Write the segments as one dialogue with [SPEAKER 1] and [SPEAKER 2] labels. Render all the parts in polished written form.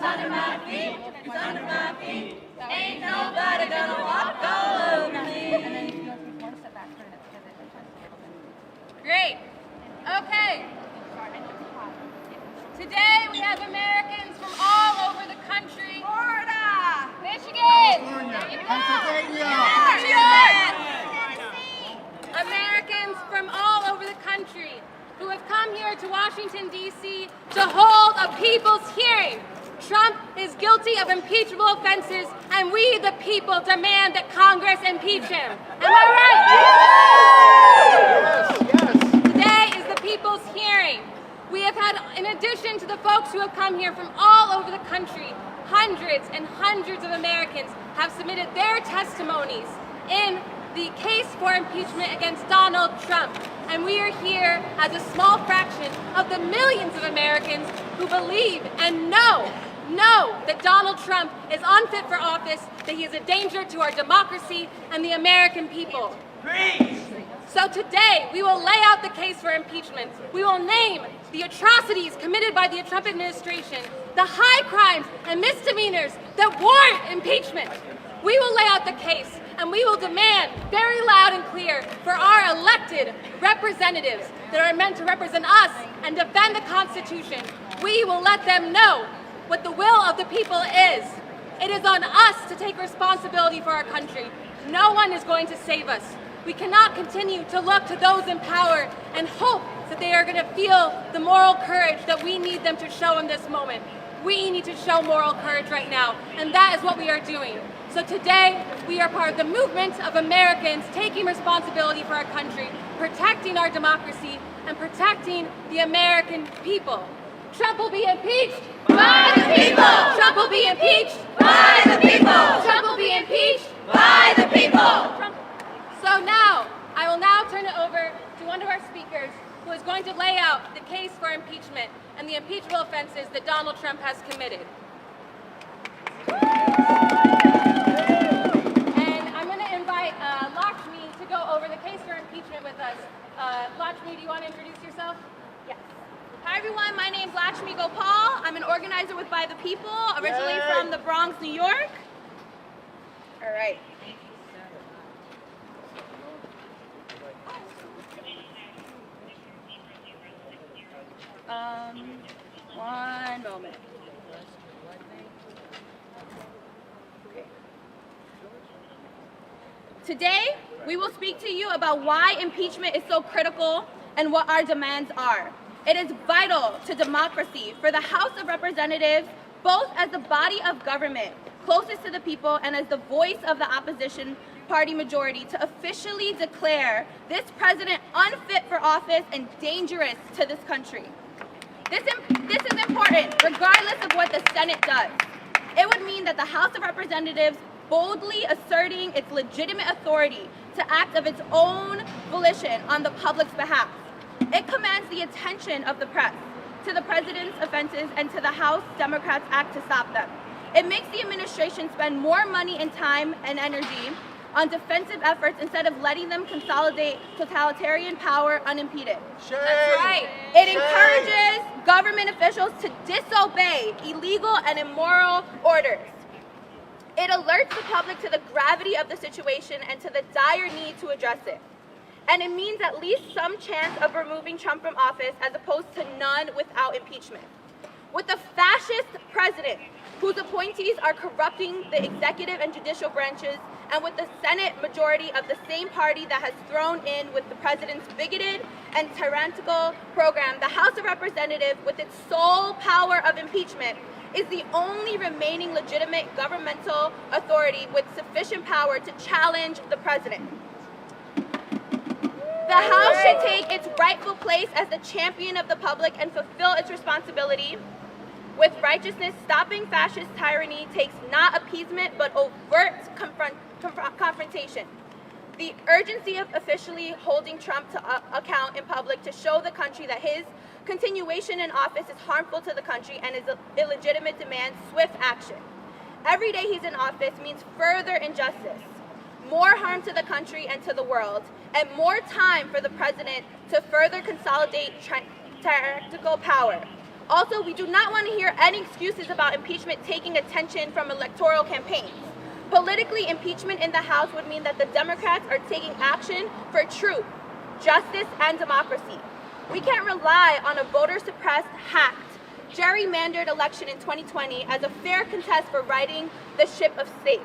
[SPEAKER 1] under my feet, it's under my feet. Ain't nobody gonna walk all over me. And then you go one step back for it because it touches a little bit. Great. Okay. Today we have Americans from all over the country. Florida, Michigan,
[SPEAKER 2] Pennsylvania,
[SPEAKER 1] New York. Americans from all over the country who have come here to Washington, D.C. to hold a people's hearing. Trump is guilty of impeachable offenses, and we, the people, demand that Congress impeach him. Am I right?
[SPEAKER 2] yes.
[SPEAKER 1] Today is the people's hearing. We have had, in addition to the folks who have come here from all over the country, hundreds and hundreds of Americans have submitted their testimonies in the case for impeachment against Donald Trump. And we are here as a small fraction of the millions of Americans who believe and know that Donald Trump is unfit for office, that he is a danger to our democracy and the American people. So today, we will lay out the case for impeachment. We will name the atrocities committed by the Trump administration, the high crimes and misdemeanors that warrant impeachment. We will lay out the case, and we will demand very loud and clear for our elected representatives that are meant to represent us and defend the Constitution. We will let them know what the will of the people is. It is on us to take responsibility for our country. No one is going to save us. We cannot continue to look to those in power and hope that they are going to feel the moral courage that we need them to show in this moment. We need to show moral courage right now, and that is what we are doing. So today, we are part of the movement of Americans taking responsibility for our country, protecting our democracy, and protecting the American people. Trump will be impeached by the people! Trump will be impeached by the people! Trump will be impeached by the people! So now, I will now turn it over to one of our speakers who is going to lay out the case for impeachment and the impeachable offenses that Donald Trump has committed. And I'm going to invite Lakshmi to go over the case for impeachment with us. Lakshmi, do you want to introduce yourself?
[SPEAKER 3] Yes. Hi everyone, my name's Lakshmi Gopal. I'm an organizer with By the People, originally from the Bronx, New York. All right. One moment. Okay. Today, we will speak to you about why impeachment is so critical and what our demands are. It is vital to democracy for the House of Representatives, both as the body of government closest to the people and as the voice of the opposition party majority, to officially declare this president unfit for office and dangerous to this country. This is important regardless of what the Senate does. It would mean that the House of Representatives boldly asserting its legitimate authority to act of its own volition on the public's behalf. It commands the attention of the press to the president's offenses and to the House Democrats act to stop them. It makes the administration spend more money and time and energy on defensive efforts instead of letting them consolidate totalitarian power unimpeded.
[SPEAKER 1] That's right.
[SPEAKER 3] It encourages government officials to disobey illegal and immoral orders. It alerts the public to the gravity of the situation and to the dire need to address it. And it means at least some chance of removing Trump from office as opposed to none without impeachment. With a fascist president whose appointees are corrupting the executive and judicial branches, and with the Senate majority of the same party that has thrown in with the president's bigoted and tyrannical program, the House of Representatives, with its sole power of impeachment, is the only remaining legitimate governmental authority with sufficient power to challenge the president. The House should take its rightful place as the champion of the public and fulfill its responsibility with righteousness. Stopping fascist tyranny takes not appeasement but overt confrontation. The urgency of officially holding Trump to account in public to show the country that his continuation in office is harmful to the country and his illegitimate demands swift action. Every day he's in office means further injustice, more harm to the country and to the world, and more time for the president to further consolidate tyrannical power. Also, we do not want to hear any excuses about impeachment taking attention from electoral campaigns. Politically, impeachment in the House would mean that the Democrats are taking action for truth, justice, and democracy. We can't rely on a voter-suppressed, hacked, gerrymandered election in 2020 as a fair contest for righting the ship of state.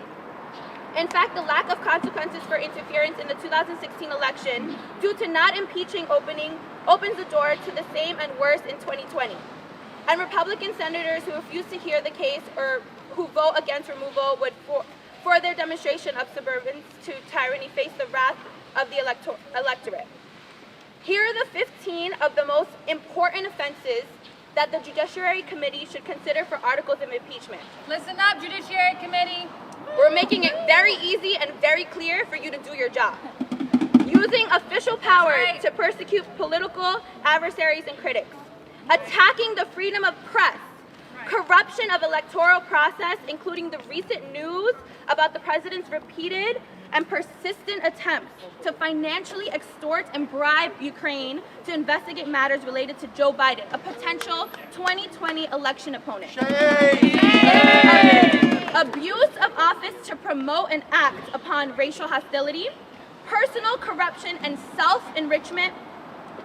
[SPEAKER 3] In fact, the lack of consequences for interference in the 2016 election due to not impeaching opens the door to the same and worse in 2020. And Republican senators who refuse to hear the case or who vote against removal would, for their demonstration of subservience to tyranny, face the wrath of the electorate. Here are the 15 of the most important offenses that the Judiciary Committee should consider for articles of impeachment.
[SPEAKER 1] Listen up, Judiciary Committee.
[SPEAKER 3] We're making it very easy and very clear for you to do your job. Using official power to persecute political adversaries and critics. Attacking the freedom of press. Corruption of electoral process, including the recent news about the president's repeated and persistent attempts to financially extort and bribe Ukraine to investigate matters related to Joe Biden, a potential 2020 election opponent. Abuse of office to promote and act upon racial hostility, personal corruption and self-enrichment,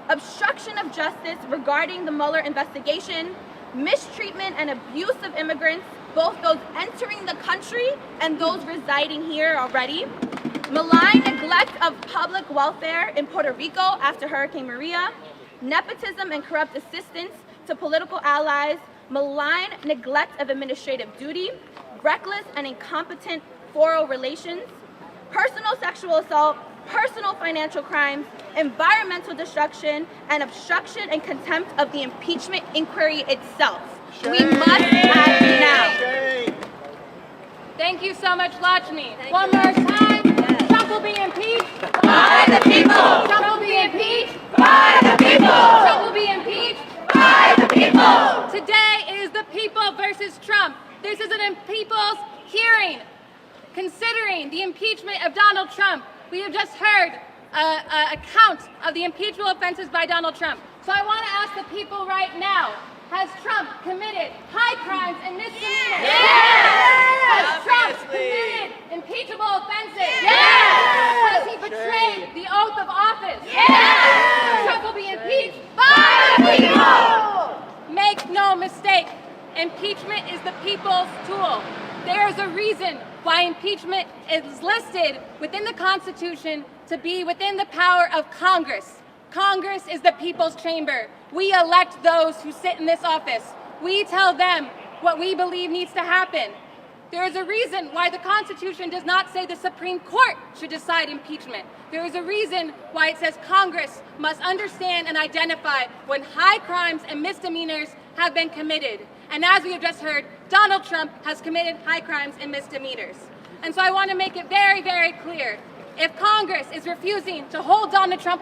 [SPEAKER 3] obstruction of justice regarding the Mueller investigation, mistreatment and abuse of immigrants, both those entering the country and those residing here already, malign neglect of public welfare in Puerto Rico after Hurricane Maria, nepotism and corrupt assistance to political allies, malign neglect of administrative duty, reckless and incompetent foreign relations, personal sexual assault, personal financial crimes, environmental destruction, and obstruction and contempt of the impeachment inquiry itself. We must act now.
[SPEAKER 1] Thank you so much, Lakshmi. One more time. Trump will be impeached
[SPEAKER 4] by the people.
[SPEAKER 1] Trump will be impeached
[SPEAKER 4] By the people.
[SPEAKER 1] Trump will be impeached
[SPEAKER 4] By the people.
[SPEAKER 1] Today is the people versus Trump. This is a people's hearing considering the impeachment of Donald Trump. We have just heard a count of the impeachable offenses by Donald Trump. So I want to ask the people right now, has Trump committed high crimes and misdemeanors?
[SPEAKER 4] Yes!
[SPEAKER 1] Has Trump committed impeachable offenses?
[SPEAKER 4] Yes!
[SPEAKER 1] Has he betrayed the oath of office?
[SPEAKER 4] Yes!
[SPEAKER 1] Trump will be impeached
[SPEAKER 4] By the people.
[SPEAKER 1] Make no mistake, impeachment is the people's tool. There is a reason why impeachment is listed within the Constitution to be within the power of Congress. Congress is the people's chamber. We elect those who sit in this office. We tell them what we believe needs to happen. There is a reason why the Constitution does not say the Supreme Court should decide impeachment. There is a reason why it says Congress must understand and identify when high crimes and misdemeanors have been committed. And as we have just heard, Donald Trump has committed high crimes and misdemeanors. And so I want to make it very, very clear. If Congress is refusing to hold Donald Trump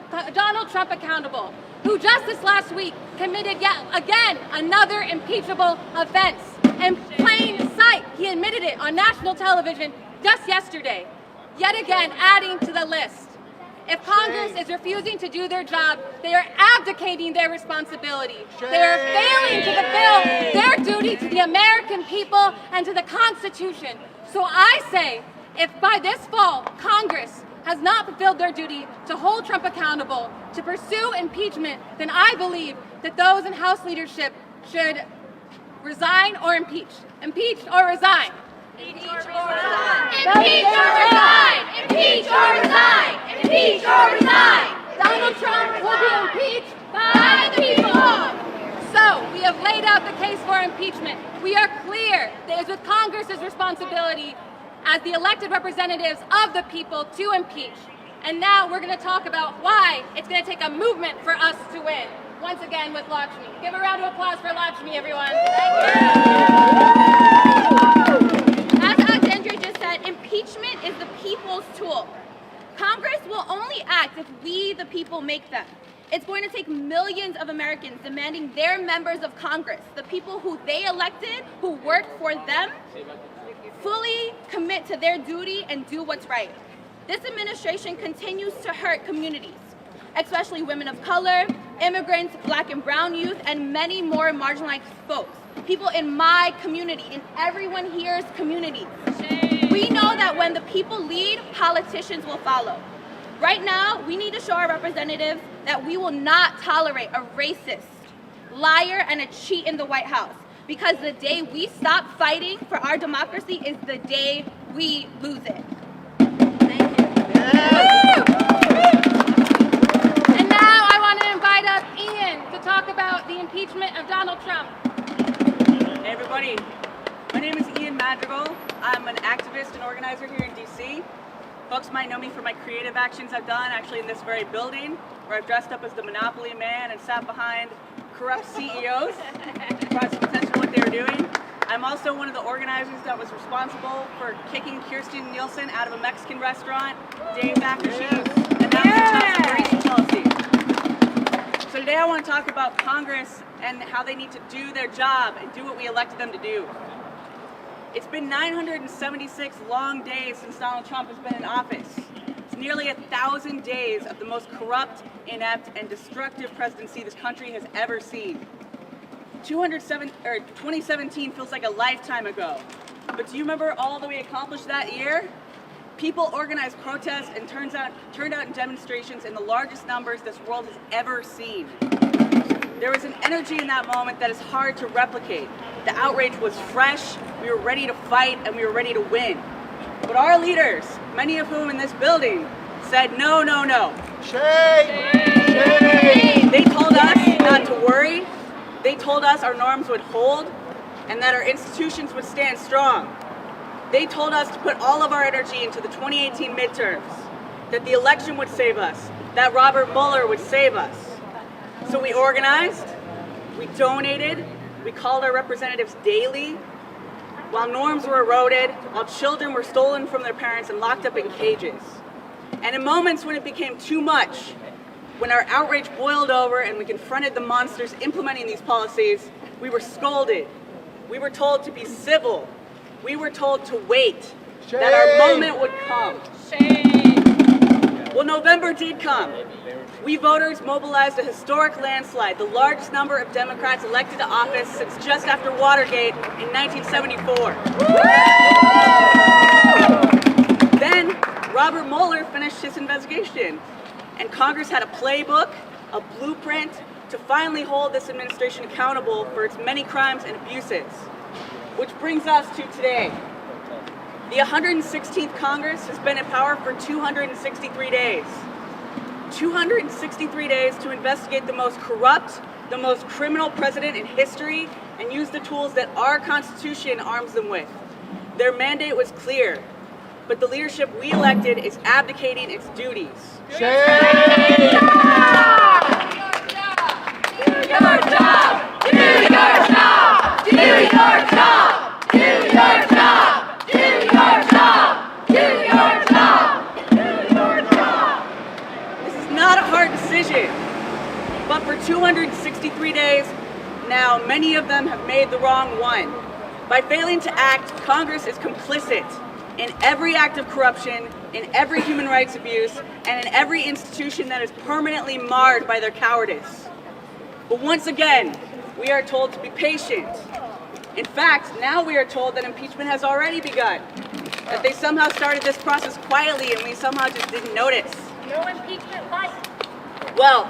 [SPEAKER 1] accountable, who just this last week committed yet again another impeachable offense, in plain sight, he admitted it on national television just yesterday, yet again adding to the list. If Congress is refusing to do their job, they are abdicating their responsibility. They are failing to fulfill their duty to the American people and to the Constitution. So I say, if by this fall, Congress has not fulfilled their duty to hold Trump accountable, to pursue impeachment, then I believe that those in House leadership should resign or impeach. Impeach or resign.
[SPEAKER 4] Impeach or resign. Impeach or resign. Impeach or resign. Impeach or resign.
[SPEAKER 1] Donald Trump will be impeached
[SPEAKER 4] By the people.
[SPEAKER 1] So, we have laid out the case for impeachment. We are clear that it is with Congress's responsibility as the elected representatives of the people to impeach. And now we're going to talk about why it's going to take a movement for us to win. Once again with Lakshmi. Give a round of applause for Lakshmi, everyone.
[SPEAKER 3] As Alexandria just said, impeachment is the people's tool. Congress will only act if we, the people, make them. It's going to take millions of Americans demanding their members of Congress, the people who they elected, who work for them, fully commit to their duty and do what's right. This administration continues to hurt communities, especially women of color, immigrants, Black and brown youth, and many more marginalized folks. People in my community, in everyone here's community. We know that when the people lead, politicians will follow. Right now, we need to show our representatives that we will not tolerate a racist, liar, and a cheat in the White House. Because the day we stop fighting for our democracy is the day we lose it. Thank you.
[SPEAKER 1] And now I want to invite up Ian to talk about the impeachment of Donald Trump.
[SPEAKER 5] Hey everybody, my name is Ian Madrigal. I'm an activist and organizer here in DC. Folks might know me for my creative actions I've done actually in this very building, where I've dressed up as the Monopoly man and sat behind corrupt CEOs, brought some attention to what they were doing. I'm also one of the organizers that was responsible for kicking Kirstjen Nielsen out of a Mexican restaurant days after she announced the immigration policy. So today I want to talk about Congress and how they need to do their job and do what we elected them to do. It's been 976 long days since Donald Trump has been in office. It's nearly 1,000 days of the most corrupt, inept, and destructive presidency this country has ever seen. 2017 feels like a lifetime ago. But do you remember all that we accomplished that year? People organized protests and turned out in demonstrations in the largest numbers this world has ever seen. There was an energy in that moment that is hard to replicate. The outrage was fresh, we were ready to fight, and we were ready to win. But our leaders, many of whom in this building, said no, no, no.
[SPEAKER 2] Shame! Shame!
[SPEAKER 5] They told us not to worry. They told us our norms would hold and that our institutions would stand strong. They told us to put all of our energy into the 2018 midterms, that the election would save us, that Robert Mueller would save us. So we organized, we donated, we called our representatives daily, while norms were eroded, while children were stolen from their parents and locked up in cages. And in moments when it became too much, when our outrage boiled over and we confronted the monsters implementing these policies, we were scolded. We were told to be civil. We were told to wait,
[SPEAKER 2] Shame.
[SPEAKER 5] that our moment would come.
[SPEAKER 1] Shame.
[SPEAKER 5] Well, November did come. We voters mobilized a historic landslide, the largest number of Democrats elected to office since just after Watergate in 1974. Then Robert Mueller finished his investigation, and Congress had a playbook, a blueprint to finally hold this administration accountable for its many crimes and abuses. Which brings us to today. The 116th Congress has been in power for 263 days. 263 days to investigate the most corrupt, the most criminal president in history, and use the tools that our Constitution arms them with. Their mandate was clear, but the leadership we elected is abdicating its duties.
[SPEAKER 2] Shame!
[SPEAKER 4] Do your job! Do your job! Do your job! Do your job! Do your job! Do your job! Do your job!
[SPEAKER 5] This is not a hard decision, but for 263 days now, many of them have made the wrong one. By failing to act, Congress is complicit in every act of corruption, in every human rights abuse, and in every institution that is permanently marred by their cowardice. But once again, we are told to be patient. In fact, now we are told that impeachment has already begun, that they somehow started this process quietly and we somehow just didn't notice.
[SPEAKER 1] No impeachment light.
[SPEAKER 5] Well,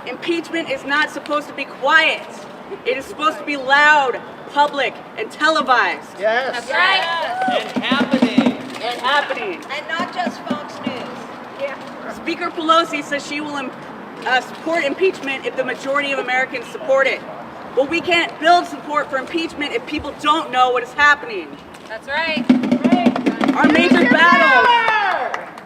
[SPEAKER 5] impeachment is not supposed to be quiet. It is supposed to be loud, public, and televised.
[SPEAKER 2] Yes.
[SPEAKER 1] That's right.
[SPEAKER 6] And happening.
[SPEAKER 5] And happening.
[SPEAKER 7] And not just Fox News.
[SPEAKER 5] Speaker Pelosi says she will support impeachment if the majority of Americans support it. Well, we can't build support for impeachment if people don't know what is happening.
[SPEAKER 1] That's right.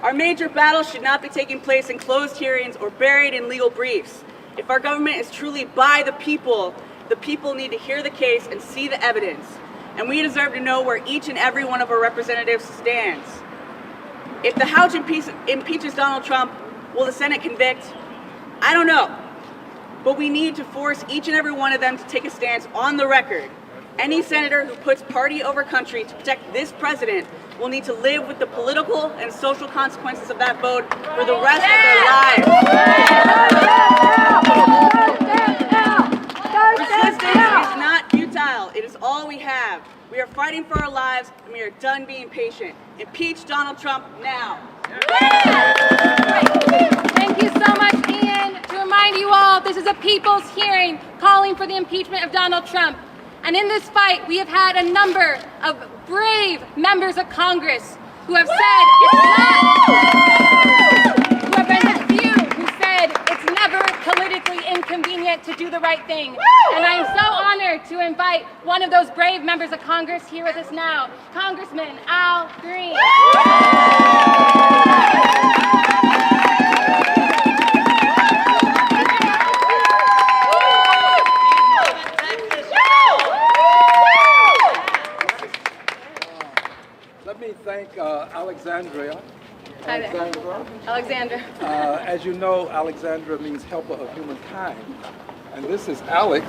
[SPEAKER 5] Our major battles should not be taking place in closed hearings or buried in legal briefs. If our government is truly by the people need to hear the case and see the evidence. And we deserve to know where each and every one of our representatives stands. If the House impeaches Donald Trump, will the Senate convict? I don't know. But we need to force each and every one of them to take a stance on the record. Any senator who puts party over country to protect this president will need to live with the political and social consequences of that vote for the rest of their lives. now. It is all we have. We are fighting for our lives, and we are done being patient. Impeach Donald Trump now.
[SPEAKER 1] Thank you so much, Ian. To remind you all, this is a people's hearing calling for the impeachment of Donald Trump. And in this fight, we have had a number of brave members of Congress who have said it's not, who have been the few who said it's never politically inconvenient to do the right thing. And I am so honored to invite one of those brave members of Congress here with us now, Congressman Al Green.
[SPEAKER 2] Let me thank Alexandra.
[SPEAKER 1] Hi there. Alexandra.
[SPEAKER 2] As you know, Alexandra means helper of humankind. And this is Alex.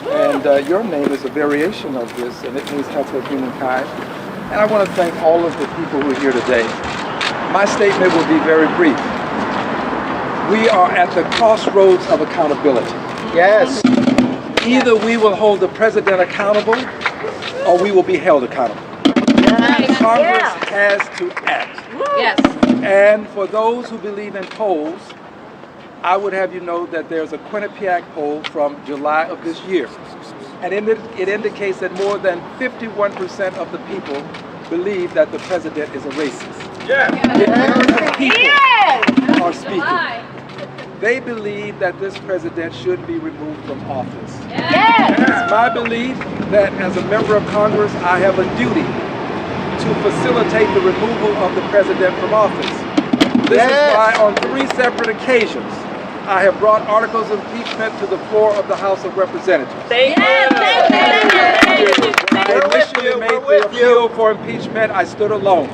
[SPEAKER 2] And your name is a variation of this, and it means helper of humankind. And I want to thank all of the people who are here today. My statement will be very brief. We are at the crossroads of accountability.
[SPEAKER 6] Yes.
[SPEAKER 2] Either we will hold the president accountable, or we will be held accountable. Congress has to act.
[SPEAKER 1] Yes.
[SPEAKER 2] And for those who believe in polls, I would have you know that there's a Quinnipiac poll from July of this year. And it indicates that more than 51% of the people believe that the president is a racist.
[SPEAKER 6] Yeah.
[SPEAKER 2] The American people are speaking.
[SPEAKER 1] July.
[SPEAKER 2] They believe that this president should be removed from office.
[SPEAKER 1] Yes.
[SPEAKER 2] It's my belief that as a member of Congress, I have a duty to facilitate the removal of the president from office. This is why on 3 separate occasions I have brought articles of impeachment to the floor of the House of Representatives.
[SPEAKER 6] Thank you.
[SPEAKER 2] When I initially made the appeal for impeachment, I stood alone.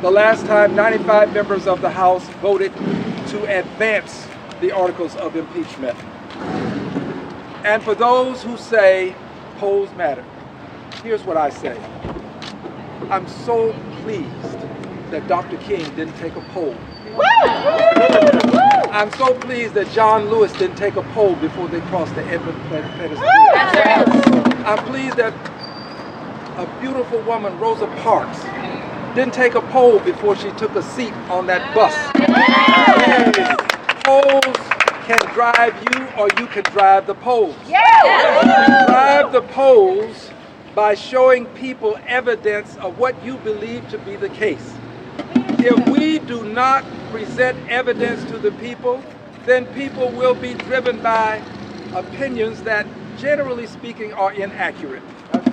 [SPEAKER 2] The last time, 95 members of the House voted to advance the articles of impeachment. And for those who say polls matter, here's what I say. I'm so pleased that Dr. King didn't take a poll. I'm so pleased that John Lewis didn't take a poll before they crossed the Independence. I'm pleased that a beautiful woman, Rosa Parks, didn't take a poll before she took a seat on that bus. Polls can drive you, or you can drive the polls. You drive the polls by showing people evidence of what you believe to be the case. If we do not present evidence to the people, then people will be driven by opinions that, generally speaking, are inaccurate.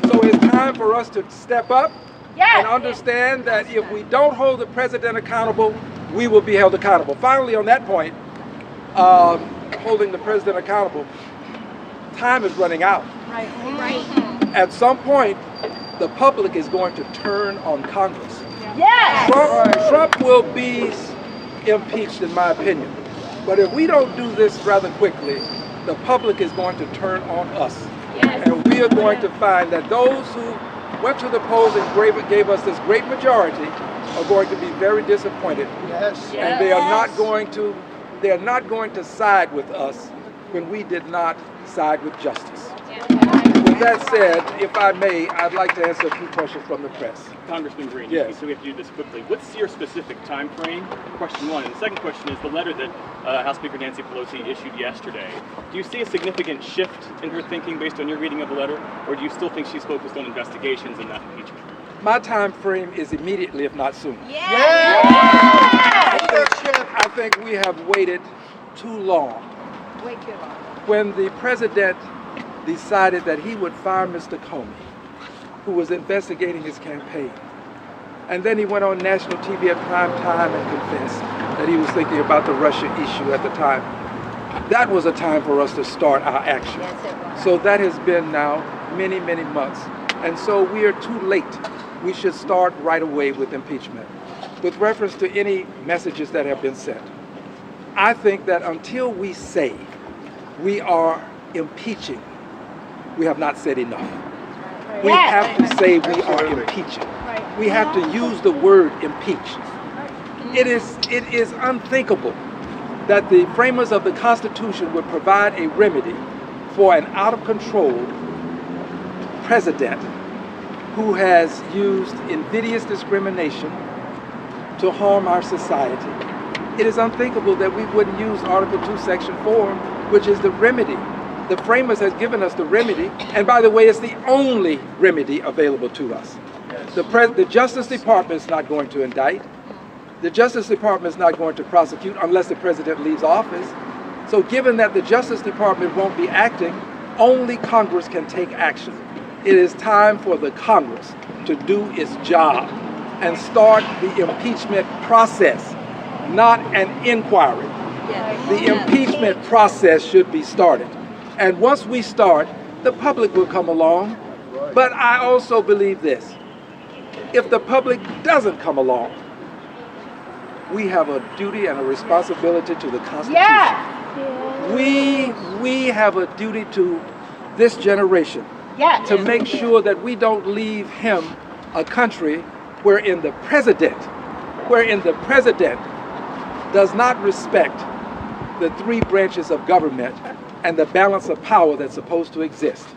[SPEAKER 2] So it's time for us to step up and understand that if we don't hold the president accountable, we will be held accountable. Finally, on that point, holding the president accountable, time is running out. At some point, the public is going to turn on Congress. Trump will be impeached, in my opinion. But if we don't do this rather quickly, the public is going to turn on us. And we are going to find that those who went to the polls and gave us this great majority are going to be very disappointed. And they are not going to side with us when we did not side with justice. With that said, if I may, I'd like to answer a few questions from the press.
[SPEAKER 8] Congressman Green,
[SPEAKER 2] Yes.
[SPEAKER 8] so we have to do this quickly. What's your specific time frame? Question one. And the second question is the letter that House Speaker Nancy Pelosi issued yesterday. Do you see a significant shift in her thinking based on your reading of the letter, or do you still think she's focused on investigations and not impeachment?
[SPEAKER 2] My time frame is immediately, if not sooner. I think we have waited too long.
[SPEAKER 7] Way too long.
[SPEAKER 2] When the president decided that he would fire Mr. Comey, who was investigating his campaign, and then he went on national TV at prime time and confessed that he was thinking about the Russia issue at the time. That was a time for us to start our action. So that has been now many, many months. And so we are too late. We should start right away with impeachment. With reference to any messages that have been sent, I think that until we say we are impeaching, we have not said enough. We have to say we are impeaching. We have to use the word impeach. It is unthinkable that the framers of the Constitution would provide a remedy for an out-of-control president who has used invidious discrimination to harm our society. It is unthinkable that we wouldn't use Article 2, Section 4, which is the remedy. The framers has given us the remedy, and by the way, it's the only remedy available to us. The Justice Department is not going to indict. The Justice Department is not going to prosecute unless the president leaves office. So given that the Justice Department won't be acting, only Congress can take action. It is time for the Congress to do its job and start the impeachment process, not an inquiry. The impeachment process should be started. And once we start, the public will come along. But I also believe this. If the public doesn't come along, we have a duty and a responsibility to the Constitution. We have a duty to this generation to make sure that we don't leave him a country wherein the president does not respect the three branches of government and the balance of power that's supposed to exist.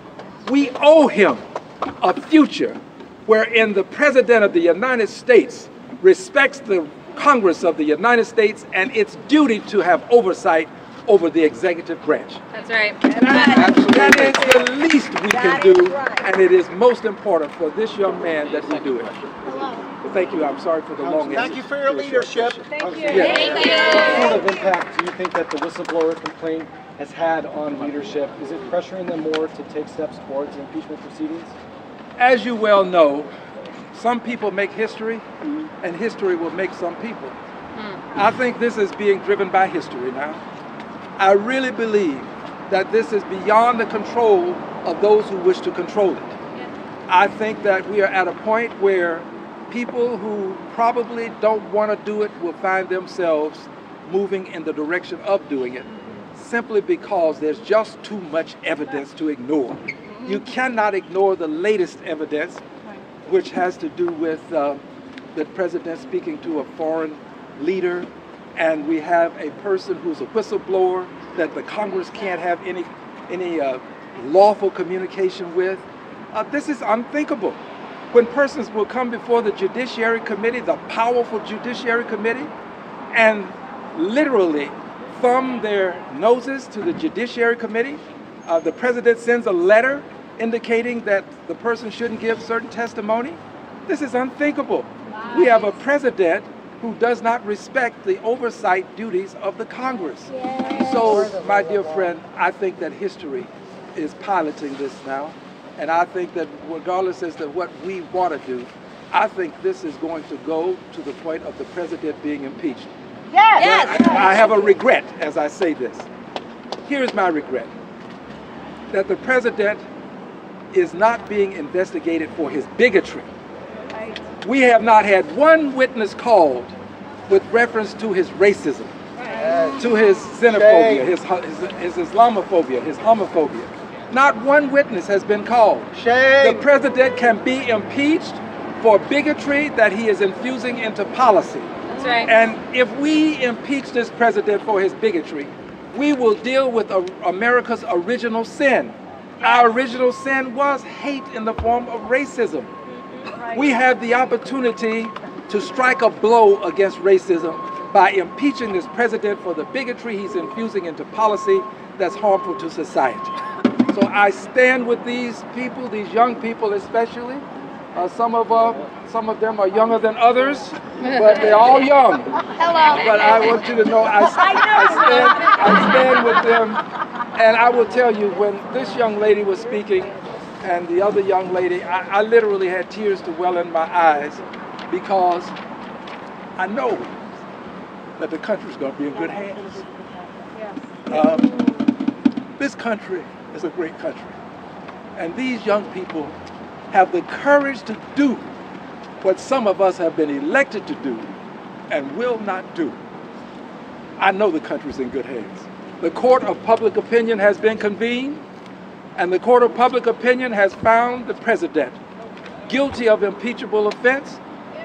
[SPEAKER 2] We owe him a future wherein the President of the United States respects the Congress of the United States and its duty to have oversight over the executive branch.
[SPEAKER 1] That's right.
[SPEAKER 2] That is the least we can do, and it is most important for this young man that we do it. Well, thank you. I'm sorry for the long answer.
[SPEAKER 6] Thank you for your leadership.
[SPEAKER 1] Thank you.
[SPEAKER 6] What sort of impact do you think that the whistleblower complaint has had on leadership? Is it pressuring them more to take steps towards impeachment proceedings?
[SPEAKER 2] As you well know, some people make history, and history will make some people. I think this is being driven by history now. I really believe that this is beyond the control of those who wish to control it. I think that we are at a point where people who probably don't want to do it will find themselves moving in the direction of doing it, simply because there's just too much evidence to ignore. You cannot ignore the latest evidence, which has to do with the president speaking to a foreign leader, and we have a person who's a whistleblower that the Congress can't have any lawful communication with. This is unthinkable. When persons will come before the Judiciary Committee, the powerful Judiciary Committee, and literally thumb their noses to the Judiciary Committee, the president sends a letter indicating that the person shouldn't give certain testimony. This is unthinkable. We have a president who does not respect the oversight duties of the Congress. So, my dear friend, I think that history is piloting this now. And I think that regardless as to what we want to do, I think this is going to go to the point of the president being impeached. I have a regret as I say this. Here's my regret. That the president is not being investigated for his bigotry. We have not had one witness called with reference to his racism, to his xenophobia, his Islamophobia, his homophobia. Not one witness has been called. The president can be impeached for bigotry that he is infusing into policy.
[SPEAKER 1] That's right.
[SPEAKER 2] And if we impeach this president for his bigotry, we will deal with America's original sin. Our original sin was hate in the form of racism. We have the opportunity to strike a blow against racism by impeaching this president for the bigotry he's infusing into policy that's harmful to society. So I stand with these people, these young people especially. Some of them are younger than others, but they're all young.
[SPEAKER 1] Hello.
[SPEAKER 2] But I want you to know I stand with them, and I will tell you, when this young lady was speaking and the other young lady, I literally had tears to well in my eyes, because I know that the country's going to be in good hands. This country is a great country, and these young people have the courage to do what some of us have been elected to do and will not do. I know the country's in good hands. The court of public opinion has been convened, and the court of public opinion has found the president guilty of impeachable offenses,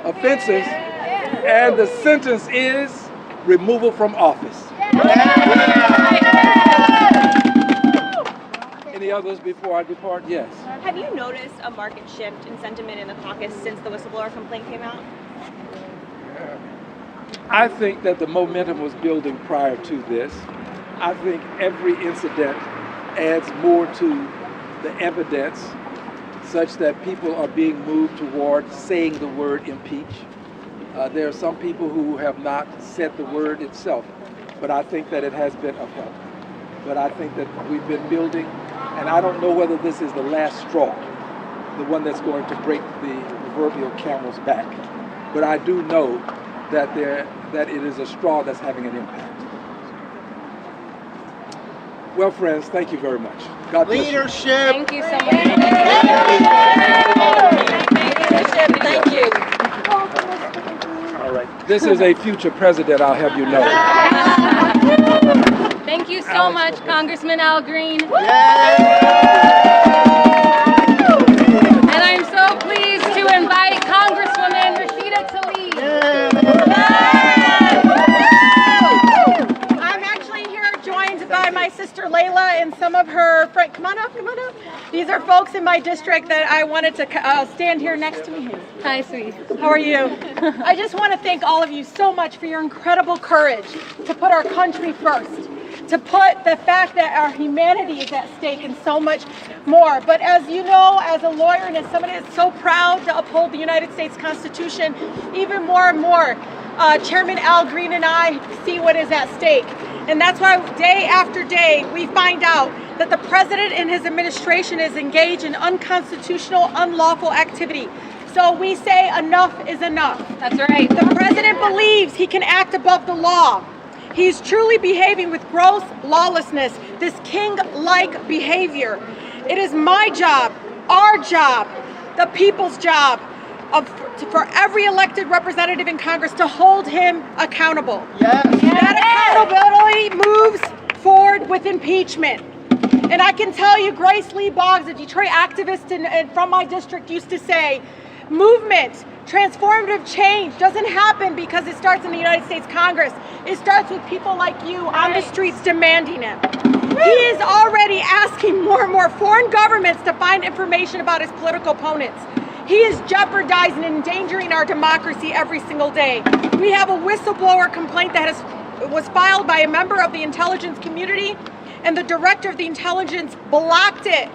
[SPEAKER 2] and the sentence is removal from office. Any others before I depart? Yes.
[SPEAKER 9] Have you noticed a market shift in sentiment in the caucus since the whistleblower complaint came out?
[SPEAKER 2] I think that the momentum was building prior to this. I think every incident adds more to the evidence such that people are being moved toward saying the word impeach. There are some people who have not said the word itself, but I think that it has been of help. But I think that we've been building, and I don't know whether this is the last straw, the one that's going to break the proverbial camel's back. But I do know that it is a straw that's having an impact. Well, friends, thank you very much. God bless you.
[SPEAKER 10] Leadership.
[SPEAKER 1] Thank you so much.
[SPEAKER 7] Leadership, thank you.
[SPEAKER 2] All right. This is a future president, I'll have you know.
[SPEAKER 1] Thank you so much, Congressman Al Green. And I'm so pleased to invite Congresswoman Rashida Tlaib.
[SPEAKER 11] I'm actually here joined by my sister Layla and some of her friends. Come on up, come on up. These are folks in my district that I wanted to stand here next to me.
[SPEAKER 1] Hi, sweetie.
[SPEAKER 11] How are you? I just want to thank all of you so much for your incredible courage to put our country first, to put the fact that our humanity is at stake and so much more. But as you know, as a lawyer and as somebody that's so proud to uphold the United States Constitution, even more and more, Chairman Al Green and I see what is at stake. And that's why day after day we find out that the president and his administration is engaged in unconstitutional, unlawful activity. So we say enough is enough.
[SPEAKER 1] That's right.
[SPEAKER 11] The president believes he can act above the law. He's truly behaving with gross lawlessness, this king-like behavior. It is my job, our job, the people's job, for every elected representative in Congress to hold him accountable.
[SPEAKER 10] Yes.
[SPEAKER 11] That accountability moves forward with impeachment. And I can tell you, Grace Lee Boggs, a Detroit activist and from my district, used to say, movement, transformative change doesn't happen because it starts in the United States Congress. It starts with people like you on the streets demanding it. He is already asking more and more foreign governments to find information about his political opponents. He is jeopardizing and endangering our democracy every single day. We have a whistleblower complaint that was filed by a member of the intelligence community, and the director of the intelligence blocked it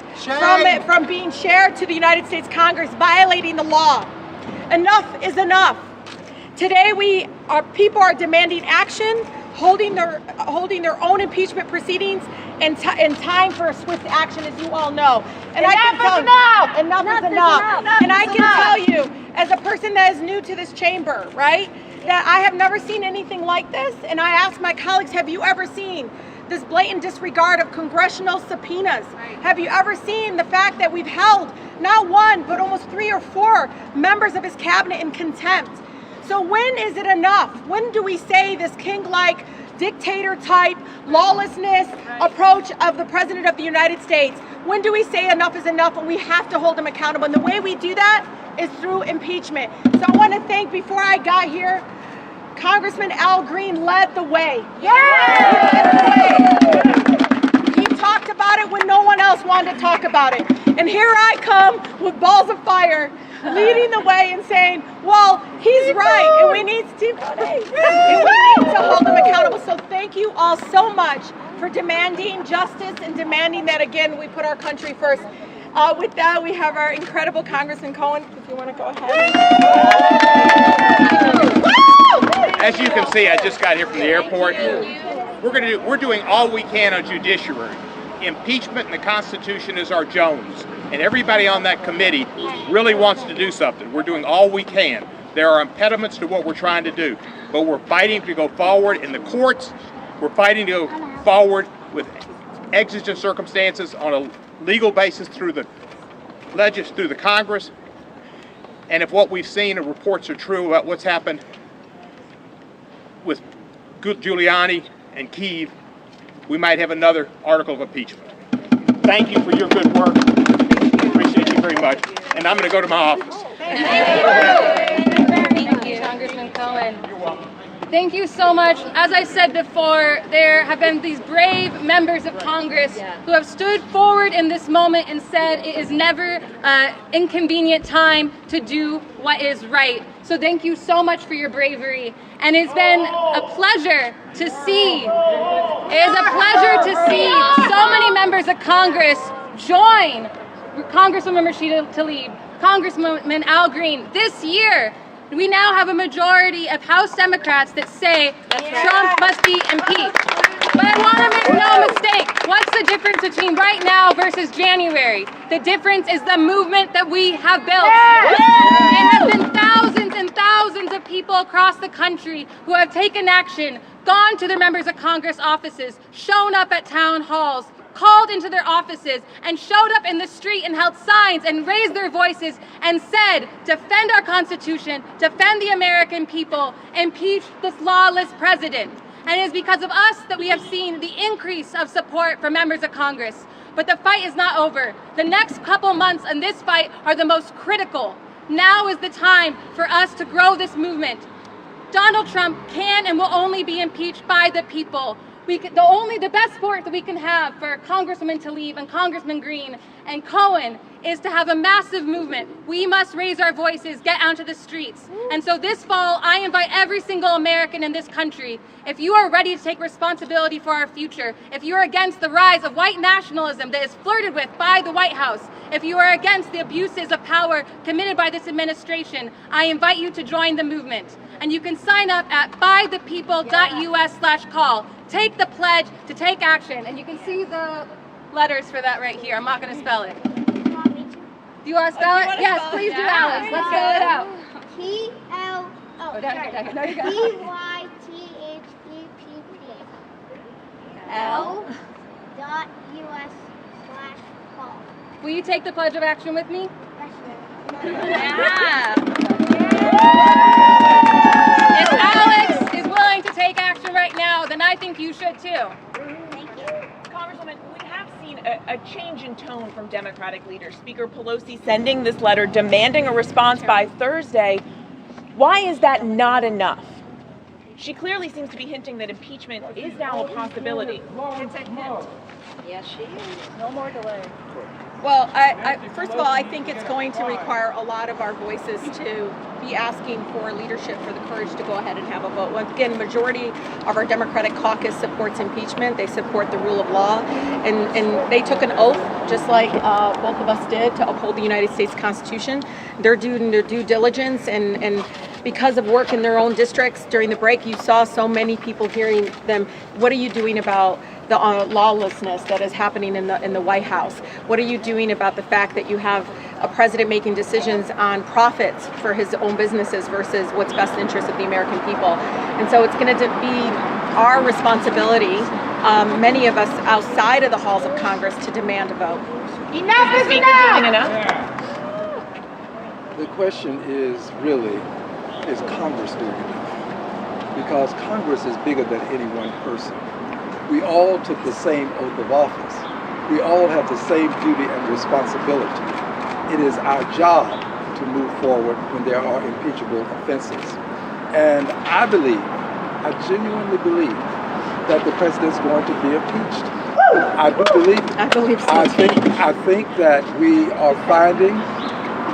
[SPEAKER 11] from being shared to the United States Congress, violating the law. Enough is enough. Today people are demanding action, holding their own impeachment proceedings, and time for a swift action, as you all know. And enough is enough. And I can tell you, as a person that is new to this chamber, right, that I have never seen anything like this. And I ask my colleagues, have you ever seen this blatant disregard of congressional subpoenas? Have you ever seen the fact that we've held not one, but almost 3 or 4 members of his cabinet in contempt? So when is it enough? When do we say this king-like, dictator-type, lawlessness approach of the President of the United States? When do we say enough is enough and we have to hold him accountable? And the way we do that is through impeachment. So I want to thank, before I got here, Congressman Al Green led the way. He talked about it when no one else wanted to talk about it. And here I come with balls of fire, leading the way and saying, well, he's right, and we need to hold him accountable. So thank you all so much for demanding justice and demanding that, again, we put our country first. With that, we have our incredible Congressman Cohen, if you want to go ahead.
[SPEAKER 12] As you can see, I just got here from the airport. We're doing all we can on judiciary. Impeachment and the Constitution is our Jones, and everybody on that committee really wants to do something. We're doing all we can. There are impediments to what we're trying to do, but we're fighting to go forward in the courts. We're fighting to go forward with exigent circumstances on a legal basis through the Congress. And if what we've seen and reports are true about what's happened with Giuliani and Kyiv, we might have another article of impeachment. Thank you for your good work. Appreciate you very much. And I'm going to go to my office.
[SPEAKER 1] Thank you, Congressman Cohen.
[SPEAKER 12] You're welcome.
[SPEAKER 1] Thank you so much. As I said before, there have been these brave members of Congress who have stood forward in this moment and said it is never an inconvenient time to do what is right. So thank you so much for your bravery. And it's been a pleasure to see, so many members of Congress join Congresswoman Rashida Tlaib, Congressman Al Green. This year, we now have a majority of House Democrats that say Trump must be impeached. But I want to make no mistake, what's the difference between right now versus January? The difference is the movement that we have built. It has been thousands and thousands of people across the country who have taken action, gone to their members of Congress offices, shown up at town halls, called into their offices and showed up in the street and held signs and raised their voices and said, defend our Constitution, defend the American people, impeach this lawless president. And it is because of us that we have seen the increase of support for members of Congress. But the fight is not over. The next couple months in this fight are the most critical. Now is the time for us to grow this movement. Donald Trump can and will only be impeached by the people. The best support that we can have for Congresswoman Tlaib and Congressman Green and Cohen is to have a massive movement. We must raise our voices, get out to the streets. And so this fall, I invite every single American in this country, if you are ready to take responsibility for our future, if you are against the rise of white nationalism that is flirted with by the White House, if you are against the abuses of power committed by this administration, I invite you to join the movement. And you can sign up at bythepeople.us/call. Take the pledge to take action. And you can see the letters for that right here. I'm not going to spell it.
[SPEAKER 10] Do you want me to?
[SPEAKER 1] Do you want to spell it? Yes, please do, Alex. Let's spell it out.
[SPEAKER 10] bythepeople.us/call.
[SPEAKER 1] Will you take the pledge of action with me?
[SPEAKER 3] Yeah.
[SPEAKER 1] If Alex is willing to take action right now, then I think you should too.
[SPEAKER 10] Thank you.
[SPEAKER 7] Congresswoman, we have seen a change in tone from Democratic leaders. Speaker Pelosi sending this letter demanding a response by Thursday. Why is that not enough? She clearly seems to be hinting that impeachment is now a possibility.
[SPEAKER 11] It's a hint.
[SPEAKER 7] Yes, she is.
[SPEAKER 11] No more delay. Well, first of all, I think it's going to require a lot of our voices to be asking for leadership, for the courage to go ahead and have a vote. Once again, majority of our Democratic caucus supports impeachment. They support the rule of law, and they took an oath, just like both of us did, to uphold the United States Constitution. They're doing their due diligence, and because of work in their own districts during the break, you saw so many people hearing them. What are you doing about the lawlessness that is happening in the White House? What are you doing about the fact that you have a president making decisions on profits for his own businesses versus what's best interest of the American people? And so it's going to be our responsibility, many of us outside of the halls of Congress, to demand a vote.
[SPEAKER 10] Enough is enough!
[SPEAKER 2] The question is really, is Congress doing enough? Because Congress is bigger than any one person. We all took the same oath of office. We all have the same duty and responsibility. It is our job to move forward when there are impeachable offenses. And I genuinely believe that the president's going to be impeached. I do believe it.
[SPEAKER 11] I believe so.
[SPEAKER 2] I think that we are finding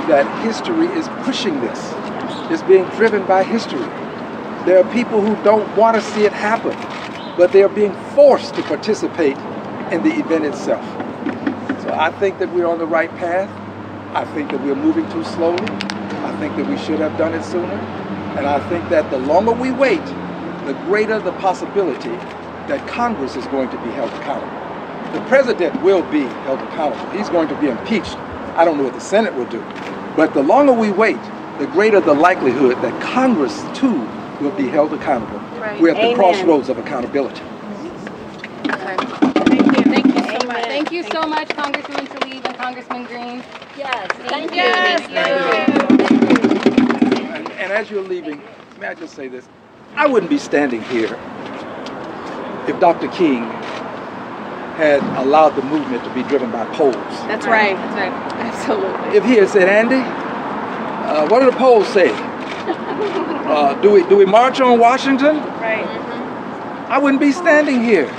[SPEAKER 2] that history is pushing this. It's being driven by history. There are people who don't want to see it happen, but they are being forced to participate in the event itself. So I think that we're on the right path. I think that we're moving too slowly. I think that we should have done it sooner. And I think that the longer we wait, the greater the possibility that Congress is going to be held accountable. The president will be held accountable. He's going to be impeached. I don't know what the Senate will do. But the longer we wait, the greater the likelihood that Congress too will be held accountable.
[SPEAKER 1] Right.
[SPEAKER 2] We're at the crossroads of accountability.
[SPEAKER 1] Thank you so much. Thank you so much, Congresswoman Tlaib and Congressman Green.
[SPEAKER 7] Yes,
[SPEAKER 1] Thank you.
[SPEAKER 2] And as you're leaving, may I just say this? I wouldn't be standing here if Dr. King had allowed the movement to be driven by polls.
[SPEAKER 11] That's right. That's right. Absolutely.
[SPEAKER 2] If he had said, Andy, what do the polls say? Do we march on Washington?
[SPEAKER 7] Right.
[SPEAKER 2] I wouldn't be standing here.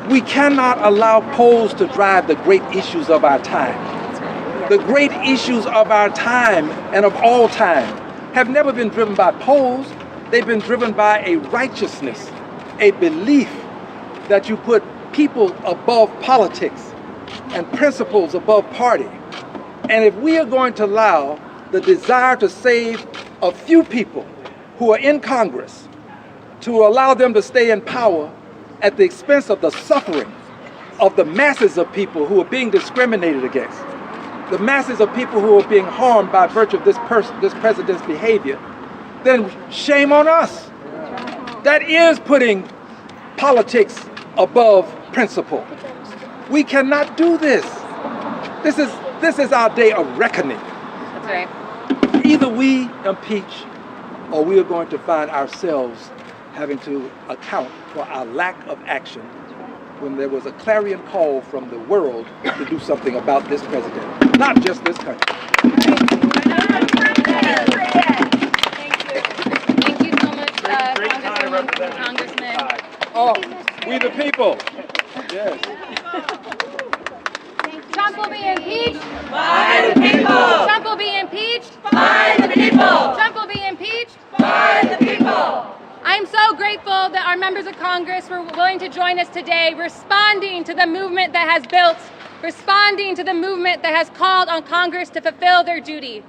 [SPEAKER 2] We cannot allow polls to drive the great issues of our time. The great issues of our time and of all time have never been driven by polls. They've been driven by a righteousness, a belief that you put people above politics and principles above party. And if we are going to allow the desire to save a few people who are in Congress, to allow them to stay in power at the expense of the suffering of the masses of people who are being discriminated against, the masses of people who are being harmed by virtue of this president's behavior, then shame on us. That is putting politics above principle. We cannot do this. This is our day of reckoning.
[SPEAKER 1] That's right.
[SPEAKER 2] Either we impeach or we are going to find ourselves having to account for our lack of action when there was a clarion call from the world to do something about this president, not just this country.
[SPEAKER 1] Thank you so much, Congressman.
[SPEAKER 2] Oh, we the people. Yes.
[SPEAKER 1] Trump will be impeached.
[SPEAKER 4] By the people.
[SPEAKER 1] Trump will be impeached.
[SPEAKER 4] By the people.
[SPEAKER 1] Trump will be impeached.
[SPEAKER 4] By the people.
[SPEAKER 1] I'm so grateful that our members of Congress were willing to join us today, responding to the movement that has built, responding to the movement that has called on Congress to fulfill their duty.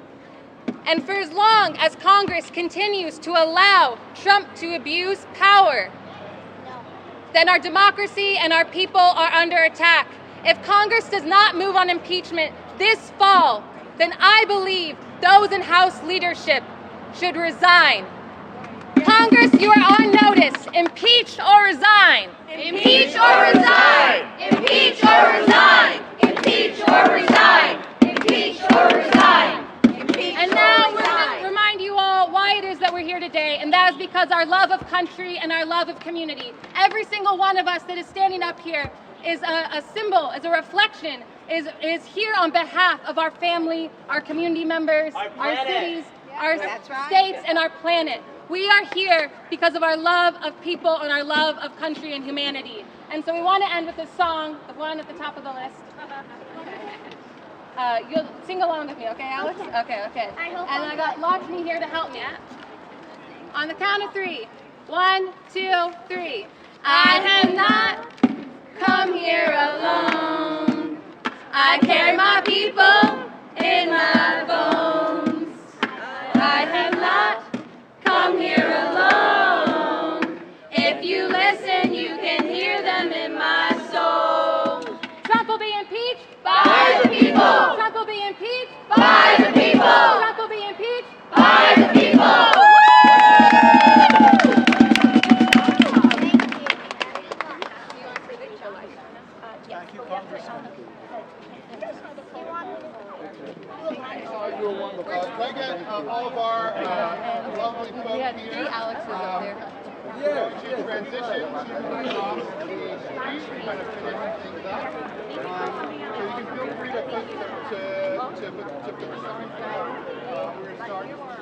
[SPEAKER 1] And for as long as Congress continues to allow Trump to abuse power, then our democracy and our people are under attack. If Congress does not move on impeachment this fall, then I believe those in House leadership should resign. Congress, you are on notice. Impeach or resign.
[SPEAKER 4] Impeach or resign. Impeach or resign. Impeach or resign. Impeach or resign.
[SPEAKER 1] And now we're going to remind you all why it is that we're here today, and that is because our love of country and our love of community. Every single one of us that is standing up here is a symbol, is a reflection, is here on behalf of our family, our community members, our cities, our states, and our planet. We are here because of our love of people and our love of country and humanity. And so we want to end with this song, the one at the top of the list. You'll sing along with me, okay, Alex? Okay. And I got Lakshmi here to help me. On the count of 3. 1, 2, 3. I have not come here alone. I carry my people in my bones. I have not come here alone. If you listen, you can hear them in my soul. Trump will be impeached
[SPEAKER 4] by the people.
[SPEAKER 1] Trump will be impeached
[SPEAKER 4] By the people.
[SPEAKER 1] Trump will be impeached
[SPEAKER 4] By the people.
[SPEAKER 6] Thank you, Congressman.
[SPEAKER 13] You're wonderful. Can I get all of our lovely folks
[SPEAKER 1] We had
[SPEAKER 13] here?
[SPEAKER 1] 3 Alexes up there.
[SPEAKER 13] To transition to the street, kind of finish things up. So you can feel free to put the second. We're going to start.